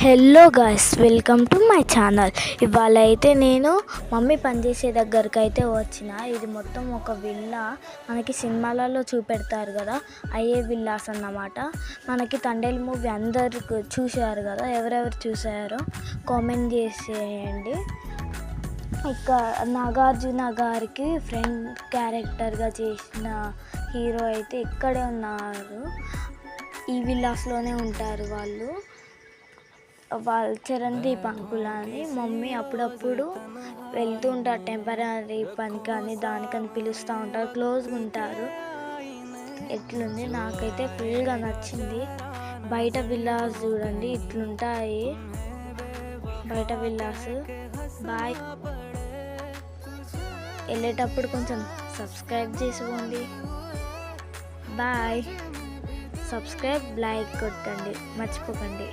Hello guys, welcome to my channel. ఇవాళ అయితే నేను మమ్మీ పనిచేసే దగ్గరికి అయితే వచ్చిన. ఇది మొత్తం ఒక విల్లా. మనకి సినిమాలలో చూపెడతారు కదా, అయ్యే విల్లాస్ అన్నమాట. మనకి తండేల్ మూవీ అందరు చూసారు కదా, ఎవరెవరు చూసారో కామెంట్ చేసేయండి. ఇక నాగార్జున గారికి ఫ్రెండ్ క్యారెక్టర్గా చేసిన హీరో అయితే ఇక్కడే ఉన్నారు. ఈ విల్లాస్లోనే ఉంటారు వాళ్ళు చరణ్దీప్ అంకుల్ అని. మమ్మీ అప్పుడప్పుడు వెళ్తూ ఉంటారు, టెంపరీ పని కానీ దానికని పిలుస్తూ ఉంటారు, క్లోజ్గా ఉంటారు. ఎట్లుంది, నాకైతే ఫుల్గా నచ్చింది. బయట విల్లాస్ చూడండి, ఇట్లుంటాయి బయట విల్లాస్. బాయ్. వెళ్ళేటప్పుడు కొంచెం సబ్స్క్రైబ్ చేసుకోండి. బాయ్. సబ్స్క్రైబ్, లైక్ కొట్టండి, మర్చిపోకండి.